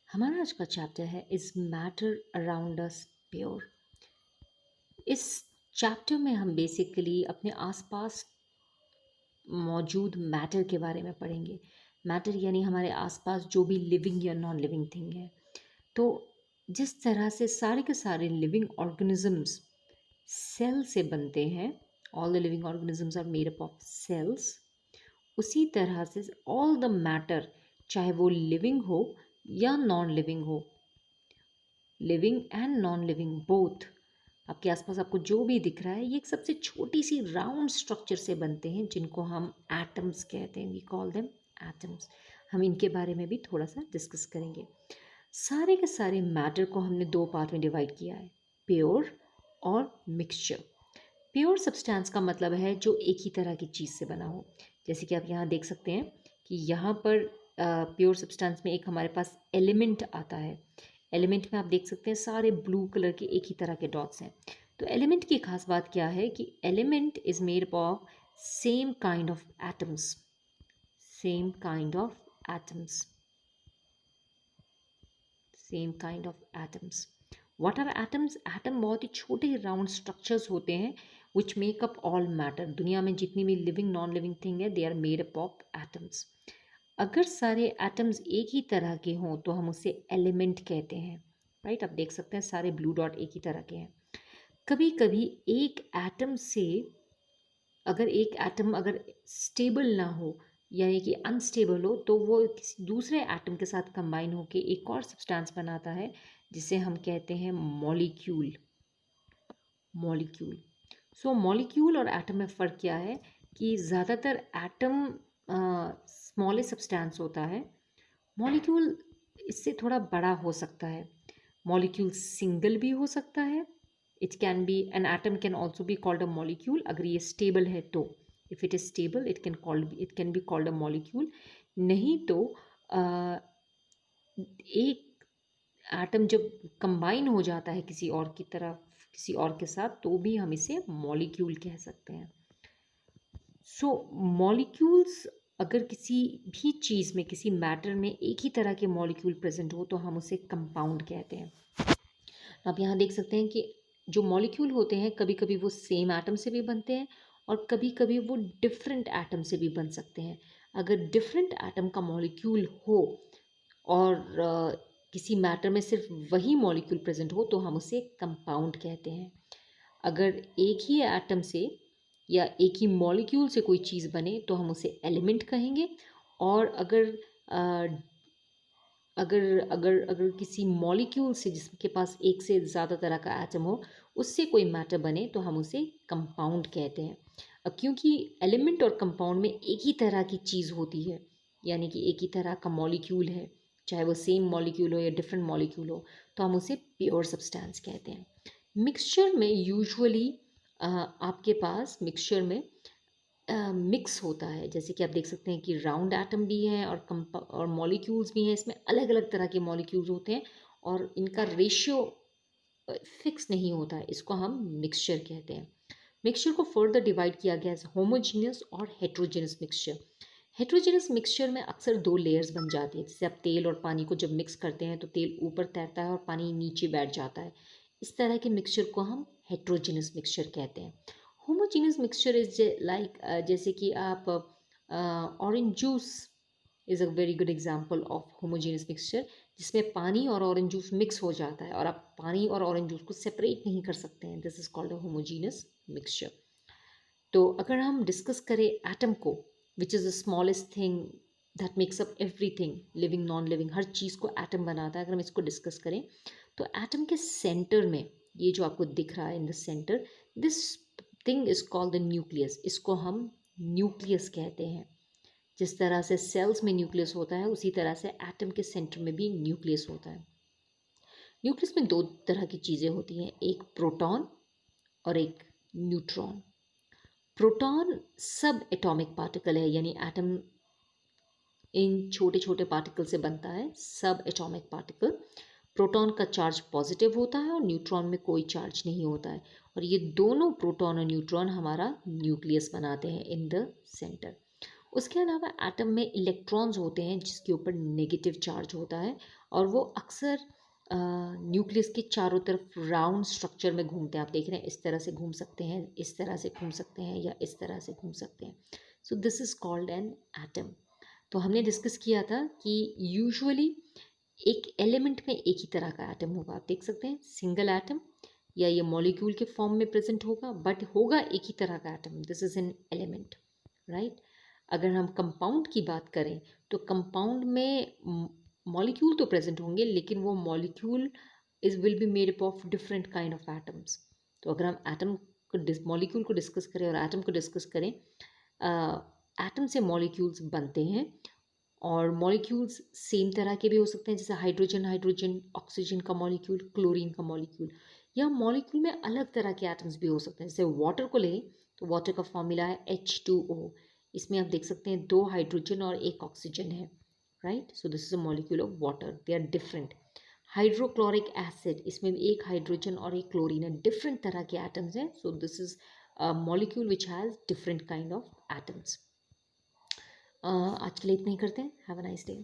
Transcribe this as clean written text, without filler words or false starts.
हमारा आज का चैप्टर है is matter around us pure. इस चैप्टर में हम बेसिकली अपने आसपास मौजूद मैटर के बारे में पढ़ेंगे। मैटर यानी हमारे आसपास जो भी लिविंग या नॉन लिविंग थिंग है। तो जिस तरह से सारे के सारे लिविंग ऑर्गेनिजम्स सेल से बनते हैं, all the living organisms are made up of cells, उसी तरह से ऑल द मैटर, चाहे वो लिविंग हो या नॉन लिविंग हो, living and non living both, आपके आसपास आपको जो भी दिख रहा है ये एक सबसे छोटी सी राउंड स्ट्रक्चर से बनते हैं जिनको हम एटम्स कहते हैं। We call them atoms. हम इनके बारे में भी थोड़ा सा डिस्कस करेंगे। सारे के सारे मैटर को हमने दो पार्ट में डिवाइड किया है, प्योर और मिक्सचर। प्योर सब्सटेंस का मतलब है जो एक ही तरह की चीज़ से बना हो। जैसे कि आप यहाँ देख सकते हैं कि यहाँ पर प्योर सब्सटेंस में एक हमारे पास एलिमेंट आता है। एलिमेंट में आप देख सकते हैं सारे ब्लू कलर के एक ही तरह के डॉट्स हैं। तो एलिमेंट की खास बात क्या है कि element is made of same kind of atoms, same kind of atoms, same kind of atoms. What are atoms? Atom बहुत ही छोटे राउंड स्ट्रक्चर्स होते हैं which make up all matter. दुनिया में जितनी भी लिविंग नॉन लिविंग थिंग है they are made up of atoms. अगर सारे एटम्स एक ही तरह के हों तो हम उसे एलिमेंट कहते हैं। राइट, आप देख सकते हैं सारे ब्लू डॉट एक ही तरह के हैं। कभी कभी एक एटम से अगर स्टेबल ना हो यानी कि अनस्टेबल हो तो वो किसी दूसरे एटम के साथ कंबाइन होकर एक और सब्सटेंस बनाता है जिसे हम कहते हैं मॉलिक्यूल। मॉलिक्यूल। सो मॉलिक्यूल और एटम में फ़र्क क्या है कि ज़्यादातर एटम स्मॉलेस्ट सब्सटेंस होता है, मॉलिक्यूल इससे थोड़ा बड़ा हो सकता है। मॉलिक्यूल सिंगल भी हो सकता है। It can be an atom can also be called a molecule अगर ये स्टेबल है तो। If it is stable it can be called a molecule. नहीं तो एक एटम जब कंबाइन हो जाता है किसी और की तरफ, किसी और के साथ, तो भी हम इसे मॉलिक्यूल कह सकते हैं। सो मॉलिक्यूल्स, अगर किसी भी चीज़ में किसी मैटर में एक ही तरह के मॉलिक्यूल प्रेजेंट हो तो हम उसे कंपाउंड कहते हैं। आप यहाँ देख सकते हैं कि जो मॉलिक्यूल होते हैं कभी कभी वो सेम एटम से भी बनते हैं और कभी कभी वो डिफरेंट एटम से भी बन सकते हैं। अगर डिफरेंट एटम का मॉलिक्यूल हो और किसी मैटर में सिर्फ वही मॉलिक्यूल प्रेजेंट हो तो हम उसे कंपाउंड कहते हैं। अगर एक ही एटम से या एक ही मॉलिक्यूल से कोई चीज़ बने तो हम उसे एलिमेंट कहेंगे। और अगर किसी मॉलिक्यूल से जिसके पास एक से ज़्यादा तरह का एटम हो उससे कोई मैटर बने तो हम उसे कंपाउंड कहते हैं। अब क्योंकि एलिमेंट और कंपाउंड में एक ही तरह की चीज़ होती है यानी कि एक ही तरह का मॉलिक्यूल है, चाहे वो सेम मॉलिक्यूल हो या डिफरेंट मॉलिक्यूल हो, तो हम उसे प्योर सब्सटेंस कहते हैं। मिक्सचर में यूजुअली आपके पास मिक्सचर में मिक्स होता है। जैसे कि आप देख सकते हैं कि राउंड एटम भी हैं और मॉलिक्यूल्स भी हैं। इसमें अलग अलग तरह के मॉलिक्यूल्स होते हैं और इनका रेशियो फिक्स नहीं होता है। इसको हम मिक्सचर कहते हैं। मिक्सचर को फर्दर डिवाइड किया गया है होमोजीनियस और हेट्रोजीनियस मिक्सचर। हेट्रोजीनियस मिक्सचर में अक्सर दो लेयर्स बन जाती है। जैसे आप तेल और पानी को जब मिक्स करते हैं तो तेल ऊपर तैरता है और पानी नीचे बैठ जाता है। इस तरह के मिक्सचर को हम हेट्रोजीनियस मिक्सचर कहते हैं। होमोजीनियस मिक्सचर इज लाइक, जैसे कि आप orange juice is a very good example of homogeneous mixture, जिसमें पानी और ऑरेंज जूस मिक्स हो जाता है और आप पानी और ऑरेंज जूस को सेपरेट नहीं कर सकते हैं। This is called a homogeneous mixture. तो अगर हम डिस्कस करें एटम को, which is the smallest thing that makes up everything, living non living, हर चीज़ को एटम बनाता है। अगर हम इसको डिस्कस करें तो एटम के सेंटर में ये जो आपको दिख रहा है in the centre, this thing is called the nucleus. इसको हम न्यूक्लियस कहते हैं। जिस तरह से सेल्स में न्यूक्लियस होता है उसी तरह से एटम के सेंटर में भी न्यूक्लियस होता है। न्यूक्लियस में दो तरह की चीज़ें होती हैं, एक प्रोटॉन और एक न्यूट्रॉन। प्रोटॉन सब एटॉमिक पार्टिकल है यानी एटम इन छोटे छोटे पार्टिकल से बनता है, सब एटॉमिक पार्टिकल। प्रोटॉन का चार्ज पॉजिटिव होता है और न्यूट्रॉन में कोई चार्ज नहीं होता है। और ये दोनों प्रोटॉन और न्यूट्रॉन हमारा न्यूक्लियस बनाते हैं इन द सेंटर। उसके अलावा एटम में इलेक्ट्रॉन्स होते हैं जिसके ऊपर नेगेटिव चार्ज होता है और वो अक्सर न्यूक्लियस के चारों तरफ राउंड स्ट्रक्चर में घूमते हैं। आप देख रहे हैं इस तरह से घूम सकते हैं, इस तरह से घूम सकते हैं या इस तरह से घूम सकते हैं। So this is called an atom. तो हमने डिस्कस किया था कि यूजुअली एक एलिमेंट में एक ही तरह का एटम होगा। आप देख सकते हैं सिंगल एटम या ये मॉलिक्यूल के फॉर्म में प्रेजेंट होगा, बट होगा एक ही तरह का atom. This is an element, right. अगर हम कंपाउंड की बात करें तो कंपाउंड में मॉलिक्यूल तो प्रेजेंट होंगे, लेकिन वो molecule is will be made up of different kind of atoms. तो अगर हम एटम को मॉलिक्यूल को डिस्कस करें और एटम को डिस्कस करें, एटम से मॉलिक्यूल्स बनते हैं और मॉलिक्यूल्स सेम तरह के भी हो सकते हैं, जैसे हाइड्रोजन हाइड्रोजन, ऑक्सीजन का मॉलिक्यूल, क्लोरीन का मॉलिक्यूल, या मॉलिक्यूल में अलग तरह के एटम्स भी हो सकते हैं। जैसे वाटर को लें तो वाटर का फॉर्मूला है H2O। इसमें आप देख सकते हैं 2 हाइड्रोजन और 1 ऑक्सीजन है, right. So this is a molecule of water, they are different. Hydrochloric acid, इसमें भी 1 हाइड्रोजन और 1 क्लोरीन है, डिफरेंट तरह के एटम्स हैं। सो this is a molecule which has different kind of atoms. आज के लिए इतना ही करते हैं। Have a nice day.